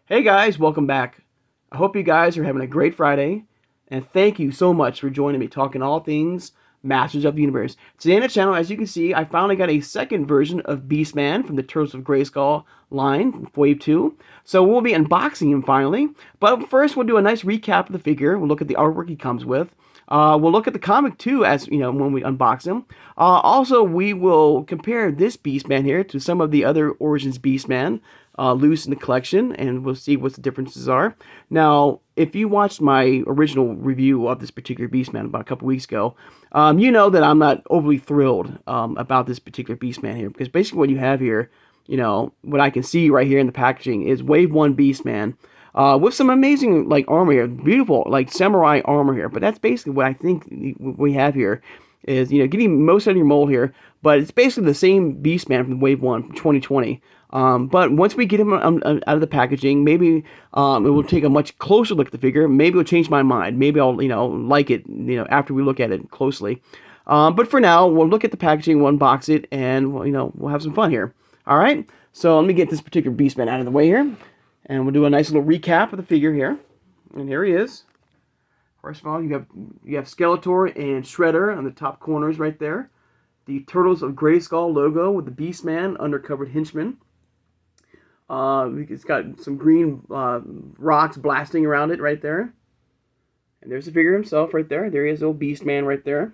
Hey guys, welcome back. I hope you guys are having a great Friday, and thank you so much for joining me talking all things Masters of the Universe. Today on the channel, as you can see, I finally got a second version of Beastman from the Turtles of Grayskull line, Wave 2. So we'll be unboxing him finally, but first we'll do a nice recap of the figure. We'll look at the artwork he comes with. We'll look at the comic too, as you know, when we unbox him. Also, we will compare this Beastman here to some of the other Origins Beastman loose in the collection, and we'll see what the differences are. Now, if you watched my original review of this particular Beastman about a couple weeks ago, you know that I'm not overly thrilled about this particular Beastman here, because basically what you have here, you know, what I can see right here in the packaging is Wave 1 Beastman. With some amazing, like, armor here. Beautiful, like, samurai armor here. But that's basically what I think we have here. Is, you know, getting most out of your mold here. But it's basically the same Beastman from Wave 1 from 2020. But once we get him out of the packaging, maybe it will take a much closer look at the figure. Maybe it'll change my mind. Maybe I'll, you know, like it, you know, after we look at it closely. But for now, we'll look at the packaging, we'll unbox it, and, you know, we'll have some fun here. All right? So let me get this particular Beastman out of the way here. And we'll do a nice little recap of the figure here. And here he is. First of all, you have Skeletor and Shredder on the top corners right there. The Turtles of Grayskull logo with the Beastman, undercovered henchman. It's got some green rocks blasting around it right there. And there's the figure himself right there. There he is, old Beastman right there.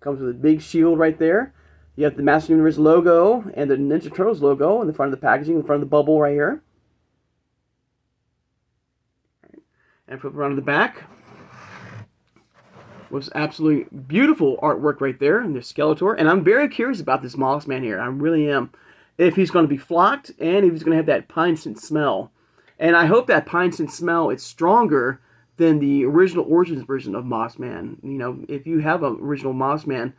Comes with a big shield right there. You have the Masters of the Universe logo and the Ninja Turtles logo in the front of the packaging, in front of the bubble right here. And flip around to the back. Was absolutely beautiful artwork right there. And there's Skeletor. And I'm very curious about this Mossman here. I really am. If he's going to be flocked and if he's going to have that pine scent smell. And I hope that pine scent smell is stronger than the original Origins version of Mossman. You know, if you have an original Mossman,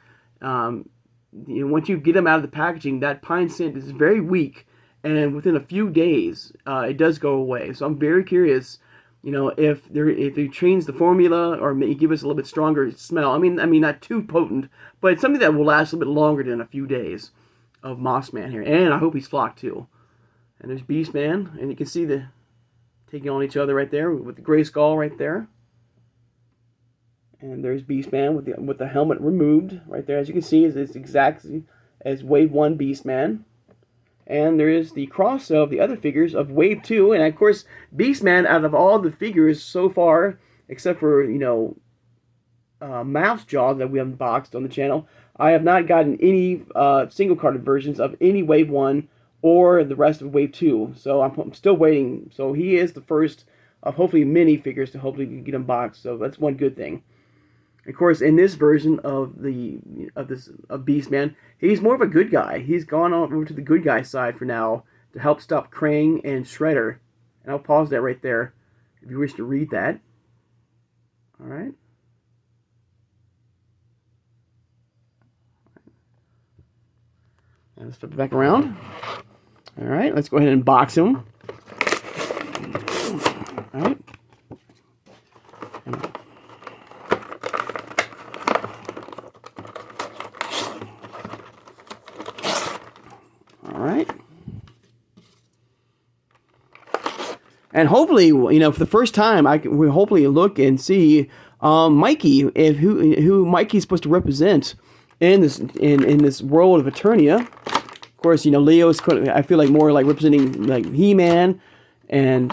you know, once you get them out of the packaging, that pine scent is very weak, and within a few days, it does go away. So I'm very curious, you know, if they change the formula or maybe give us a little bit stronger smell. I mean, not too potent, but it's something that will last a little bit longer than a few days of Mossman here. And I hope he's flocked too. And there's Beastman, and you can see the taking on each other right there with the Grayskull right there. And there's Beastman with the helmet removed right there. As you can see, it's exactly as Wave 1 Beastman. And there is the cross of the other figures of Wave 2. And of course, Beastman, out of all the figures so far, except for, you know, Mouse Jaw that we have unboxed on the channel, I have not gotten any single-carded versions of any Wave 1 or the rest of Wave 2. So I'm still waiting. So he is the first of hopefully many figures to hopefully get unboxed. So that's one good thing. Of course, in this version of Beastman, he's more of a good guy. He's gone over to the good guy side for now to help stop Krang and Shredder. And I'll pause that right there if you wish to read that. All right. And let's flip it back around. All right, let's go ahead and box him. All right. Alright. And hopefully, you know, for the first time, we'll hopefully look and see Mikey, who Mikey's supposed to represent in this world of Eternia. Of course, you know, Leo's, I feel like, more like representing like He-Man, and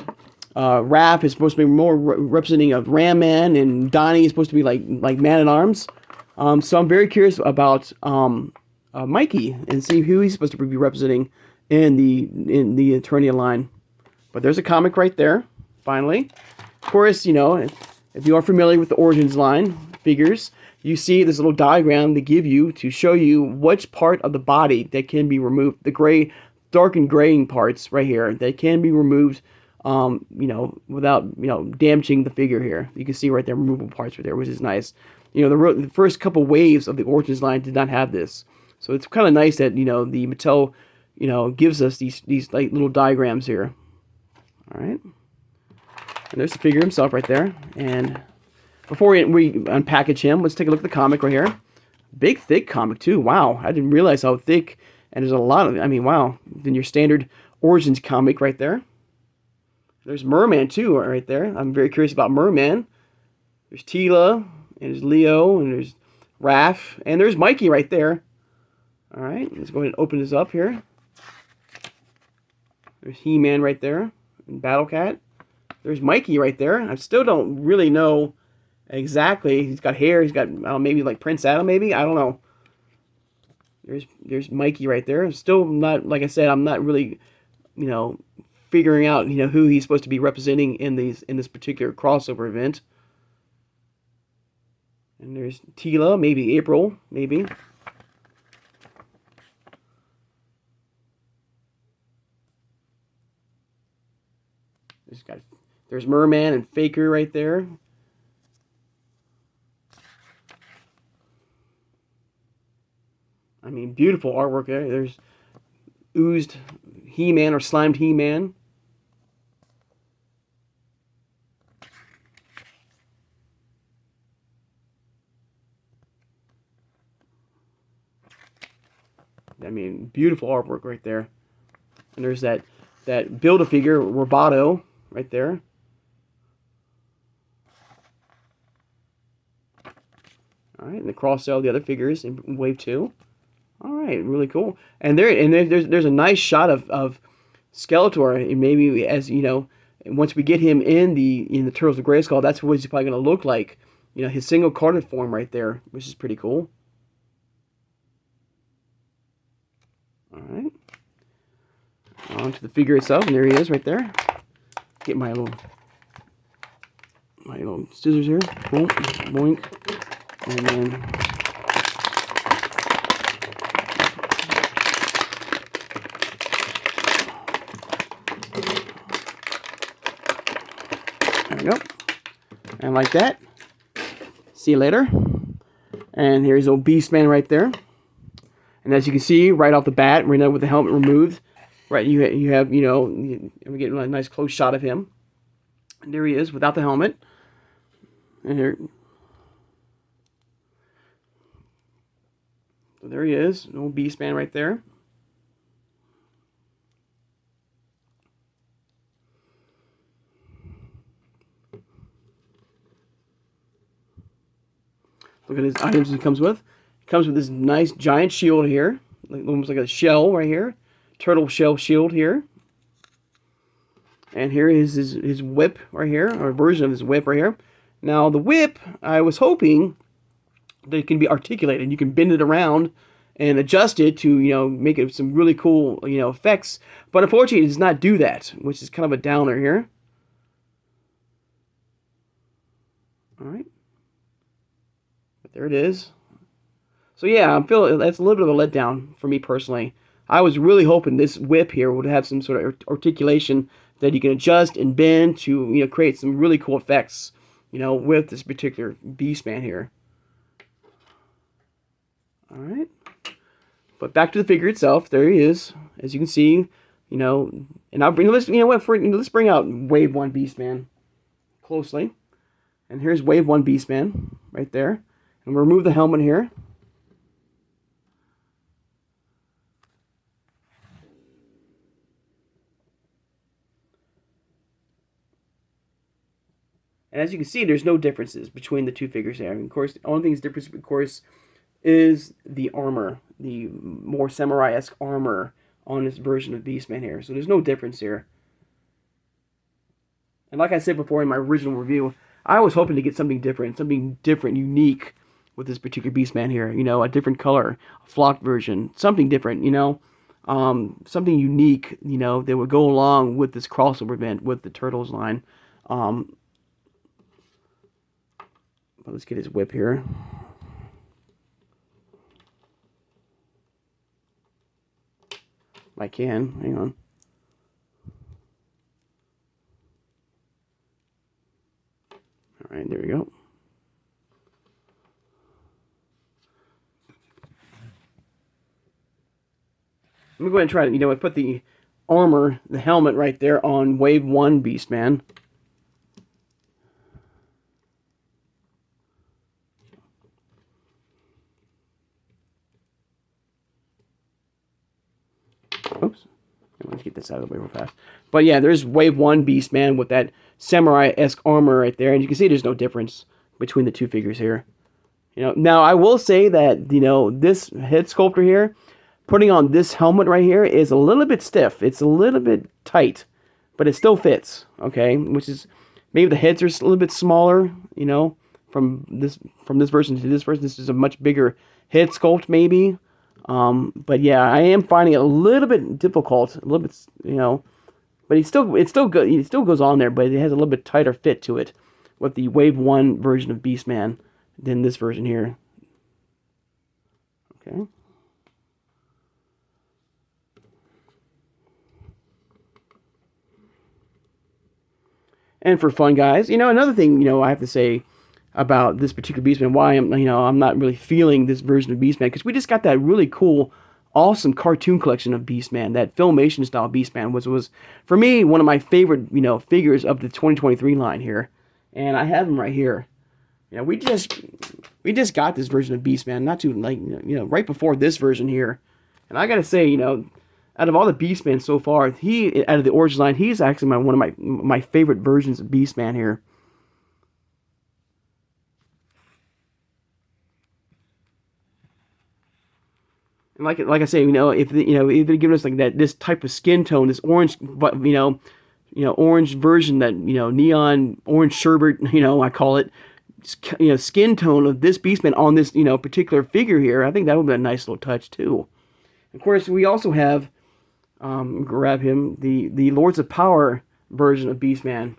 Raph is supposed to be more representing of Ram-Man, and Donnie is supposed to be like Man-at-Arms. So I'm very curious about Mikey and see who he's supposed to be representing in the Eternia line. But there's a comic right there, finally. Of course, you know, if you are familiar with the Origins line figures, you see this little diagram they give you to show you which part of the body that can be removed. The gray, dark and graying parts right here that can be removed, you know, without, you know, damaging the figure here. You can see right there, removable parts right there, which is nice. You know, the first couple waves of the Origins line did not have this. So it's kind of nice that, you know, the Mattel, you know, gives us these like little diagrams here. All right. And there's the figure himself right there. And before we unpackage him, let's take a look at the comic right here. Big, thick comic, too. Wow. I didn't realize how thick. And there's a lot of, I mean, wow. Then your standard Origins comic right there. There's Merman too, right there. I'm very curious about Merman. There's Tila, and there's Leo, and there's Raph, and there's Mikey right there. All right, let's go ahead and open this up here. There's He-Man right there, and Battle Cat. There's Mikey right there. I still don't really know exactly. He's got hair. He's got maybe like Prince Adam, maybe. I don't know. There's Mikey right there. I'm still not, like I said, I'm not really, figuring out, who he's supposed to be representing in this particular crossover event. And there's Tila, maybe April, maybe. There's Merman and Faker right there. I mean, beautiful artwork there. There's oozed He-Man or slimed He-Man. I mean, beautiful artwork right there. And there's that Build-A-Figure Roboto right there. All right, and the cross-sell the other figures in Wave 2. All right, really cool. And there's a nice shot of Skeletor, and maybe as once we get him in the Turtles of Grayskull, that's what he's probably going to look like. His single carded form right there, which is pretty cool. All right. On to the figure itself, and there he is right there. Get my little scissors here. Boink, boink, and then there we go. And like that. See you later. And here's old Beastman right there. And as you can see, right off the bat, right now with the helmet removed, right, you have, we get a nice close shot of him. And there he is without the helmet. And here, so there he is, an old Beastman right there. Look at his items he comes with. He comes with this nice giant shield here, almost like a shell right here, turtle shell shield here. And here is his whip right here, or a version of his whip right here. Now the whip, I was hoping that it can be articulated. You can bend it around and adjust it to make it some really cool effects. But unfortunately, it does not do that, which is kind of a downer here. All right. But there it is. So yeah, I'm feeling that's a little bit of a letdown for me personally. I was really hoping this whip here would have some sort of articulation that you can adjust and bend to create some really cool effects, with this particular Beastman here. All right. But back to the figure itself. There he is, as you can see. And I'll bring let's bring out Wave 1 Beastman closely. And here's Wave 1 Beastman right there. And we'll remove the helmet here. And as you can see, there's no differences between the two figures here. Of course, the only thing that's different, of course, is the armor, the more samurai-esque armor on this version of Beastman here. So there's no difference here. And like I said before in my original review, I was hoping to get something different, unique with this particular Beastman here. A different color, a flocked version, something different, something unique, that would go along with this crossover event with the Turtles line. Let's get his whip here. I can. Hang on. All right, there we go. Let me go ahead and try it. I put the armor, the helmet right there on Wave 1 Beastman. Oops. get this out of the way real fast. But yeah, there's Wave 1 Beastman with that samurai-esque armor right there. And you can see there's no difference between the two figures here. Now I will say that, this head sculptor here, putting on this helmet right here is a little bit stiff. It's a little bit tight, but it still fits, okay? Which is, maybe the heads are a little bit smaller, from this version to this version. This is a much bigger head sculpt, maybe. But yeah, I am finding it a little bit difficult, a little bit, but it's still good. It still goes on there, but it has a little bit tighter fit to it with the Wave 1 version of Beastman than this version here. Okay. And for fun, guys, another thing, I have to say about this particular Beastman, why I'm not really feeling this version of Beastman, because we just got that really cool, awesome cartoon collection of Beastman. That Filmation style Beastman was for me one of my favorite, figures of the 2023 line here, and I have him right here. We just got this version of Beastman not too right before this version here, and I gotta say, out of all the Beastmen so far, out of the Origins line, he's actually one of my favorite versions of Beastman here. And like I say, if they're giving us like this type of skin tone, this orange, orange version, that neon orange sherbet, I call it, skin tone of this Beastman on this particular figure here, I think that would be a nice little touch too. Of course, we also have, grab him, the Lords of Power version of Beastman.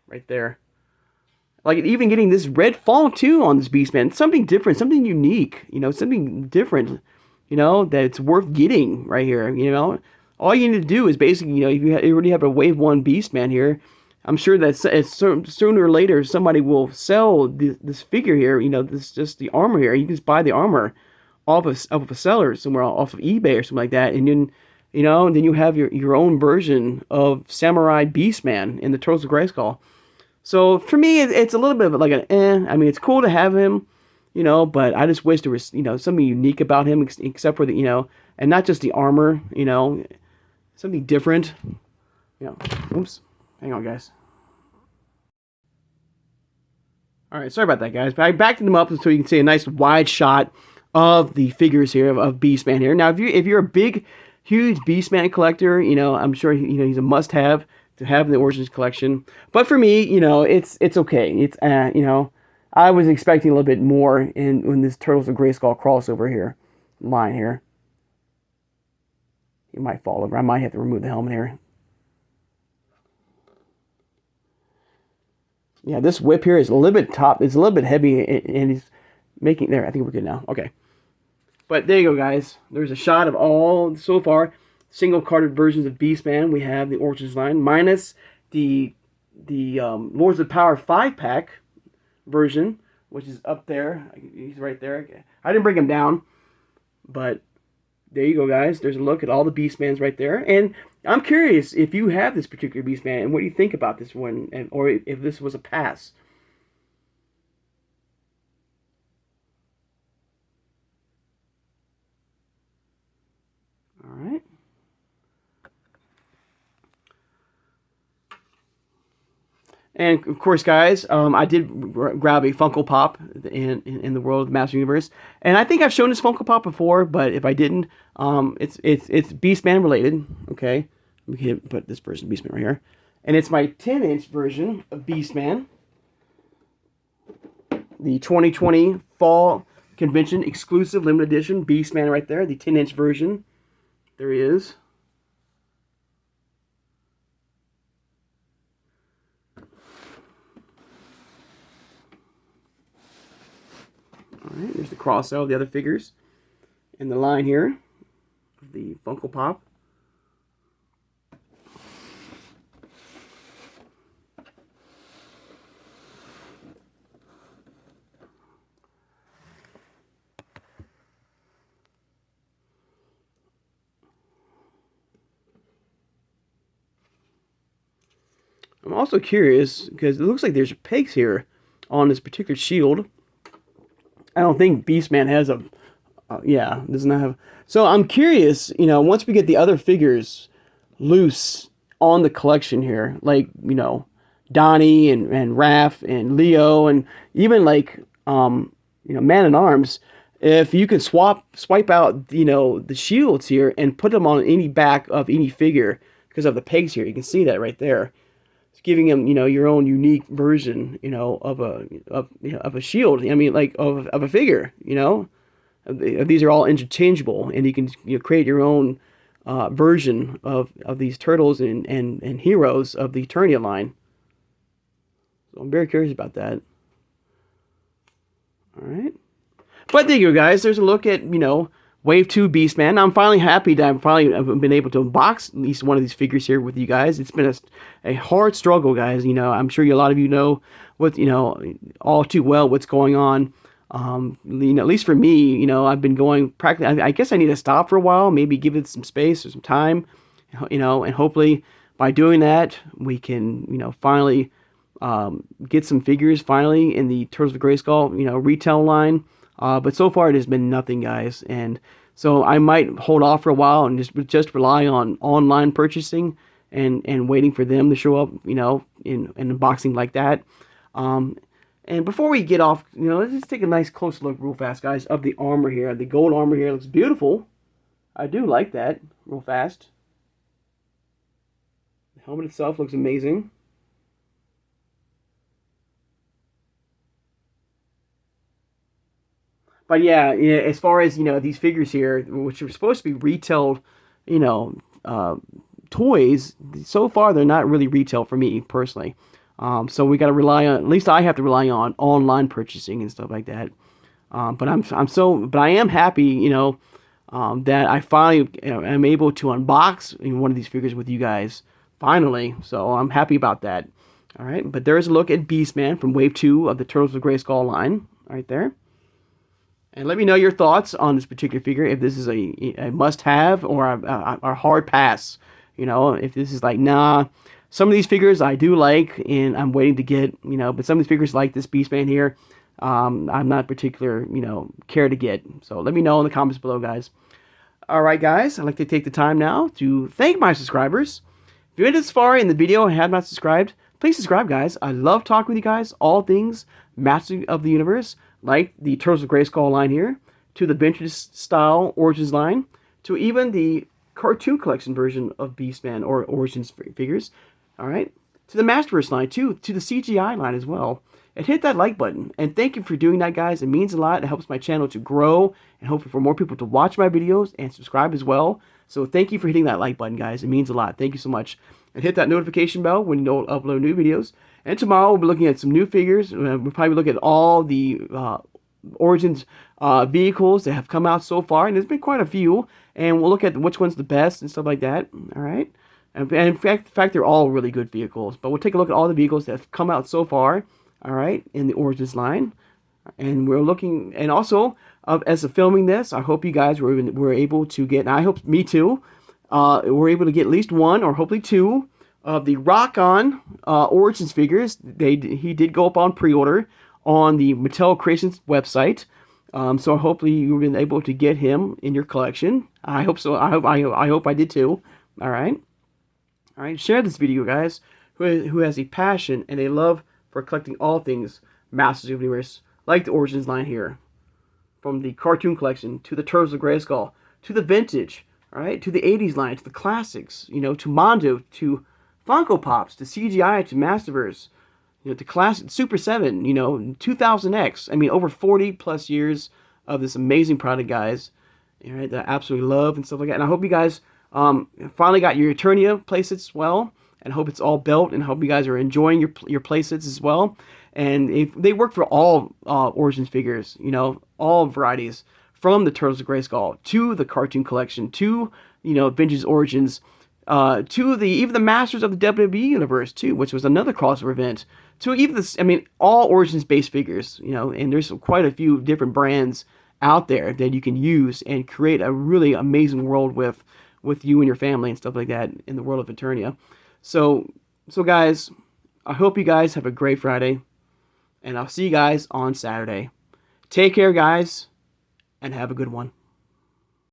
Right there. Like, even getting this red font too on this Beastman. Something different, something unique, something different, that's worth getting right here, All you need to do is basically, if you already have a Wave 1 Beastman here, I'm sure that sooner or later somebody will sell this figure here, just the armor here. You can just buy the armor off of a seller somewhere, off of eBay or something like that, and then then you have your own version of Samurai Beastman in the Turtles of Grayskull. So for me, it's a little bit of like an I mean, it's cool to have him, but I just wish there was something unique about him, except for the and not just the armor, something different. Oops, hang on, guys. All right, sorry about that, guys. But I backed them up so you can see a nice wide shot of the figures here of Beastman here. Now, if you're a big, huge Beastman collector, I'm sure he's a must-have to have in the Origins collection. But for me, it's okay. It's I was expecting a little bit more in this Turtles of Grayskull crossover here line here. He might fall over. I might have to remove the helmet here. Yeah, this whip here is a little bit it's a little bit heavy, and he's making there. I think we're good now. Okay. But there you go, guys. There's a shot of all, so far, single-carded versions of Beastman. We have the Origins line, minus the Lords of Power 5-pack version, which is up there. He's right there. I didn't bring him down, but there you go, guys. There's a look at all the Beastmans right there. And I'm curious if you have this particular Beastman, and what do you think about this one, or if this was a pass. Alright. And of course, guys, I did grab a Funko Pop in the world of Master Universe, and I think I've shown this Funko Pop before. But if I didn't, it's Beastman related. Okay, we can put this version of Beastman right here, and it's my 10-inch version of Beastman, the 2020 Fall Convention exclusive limited edition Beastman right there, the 10-inch version. There he is. Alright, there's the cross-sell of the other figures. And the line here, the Funko Pop. I'm also curious, because it looks like there's pegs here on this particular shield. I don't think Beastman has a Yeah, does not have. So I'm curious, once we get the other figures loose on the collection here, like, Donnie and Raph and Leo and even like, Man at Arms, if you can swipe out, the shields here and put them on any back of any figure because of the pegs here, you can see that right there. It's giving them, your own unique version, of a shield. I mean, like of a figure, these are all interchangeable, and you can create your own version of these turtles and heroes of the Eternia line. So I'm very curious about that. All right. But there you go, guys. There's a look at, Wave 2 Beastman. I'm finally happy that I've been able to unbox at least one of these figures here with you guys. It's been a hard struggle, guys. I'm sure a lot of you know what, all too well what's going on. At least for me, I've been going practically. I guess I need to stop for a while, maybe give it some space or some time, and hopefully by doing that, we can, finally get some figures finally in the Turtles of Grayskull, retail line. But so far it has been nothing, guys, and so I might hold off for a while and just rely on online purchasing and waiting for them to show up, in unboxing like that. And before we get off, let's just take a nice close look real fast, guys, of the armor here. The gold armor here looks beautiful. I do like that real fast. The helmet itself looks amazing. But yeah, as far as, these figures here, which are supposed to be retail, toys, so far they're not really retail for me personally. So we got to rely on, at least I have to rely on online purchasing and stuff like that. But I am happy, that I finally am able to unbox one of these figures with you guys finally. So I'm happy about that. All right, but there's a look at Beastman from Wave 2 of the Turtles of Grayskull line right there. And let me know your thoughts on this particular figure, if this is a must-have or a hard pass. If this is like, nah, some of these figures I do like, and I'm waiting to get, but some of these figures like this Beastman here, I'm not particular, care to get. So let me know in the comments below, guys. All right, guys, I'd like to take the time now to thank my subscribers. If you made it this far in the video and have not subscribed, please subscribe, guys. I love talking with you guys, all things Masters of the Universe, like the Turtles of Grayskull line here, to the vintage style Origins line, to even the cartoon collection version of Beastman or Origins figures, all right, to the Masterverse line, to the CGI line as well. And hit that like button. And thank you for doing that, guys. It means a lot. It helps my channel to grow and hopefully for more people to watch my videos and subscribe as well. So thank you for hitting that like button, guys. It means a lot. Thank you so much. And hit that notification bell when you upload new videos. And tomorrow we'll be looking at some new figures. We'll probably look at all the Origins vehicles that have come out so far. And there's been quite a few. And we'll look at which one's the best and stuff like that. All right. And in fact, they're all really good vehicles. But we'll take a look at all the vehicles that have come out so far. All right, in the Origins line. And we're looking, and also, as of filming this, I hope you guys were able to get, and I hope me too, we're able to get at least one or hopefully two of the Rock-On Origins figures. He did go up on pre-order on the Mattel Creations website. So hopefully you've been able to get him in your collection. I hope so. I hope I did too. All right. All right. Share this video, guys, who has a passion and a love for collecting all things Masters of the Universe, like the Origins line here. From the cartoon collection, to the Turtles of Grayskull, to the vintage, all right, to the 80s line, to the classics, to Mondo, to Funko Pops, to CGI, to Masterverse, to classic Super 7, 2000X. I mean, over 40 plus years of this amazing product, guys. All right, that I absolutely love and stuff like that. And I hope you guys finally got your Eternia playsets as well. And hope it's all built, and hope you guys are enjoying your playsets as well. And if they work for all Origins figures, all varieties, from the Turtles of Grayskull to the cartoon collection to vintage Origins, to even the Masters of the WWE universe too, which was another crossover event. To even this, I mean, all Origins based figures, and there's quite a few different brands out there that you can use and create a really amazing world with you and your family and stuff like that in the world of Eternia. So guys, I hope you guys have a great Friday, and I'll see you guys on Saturday. Take care, guys, and have a good one.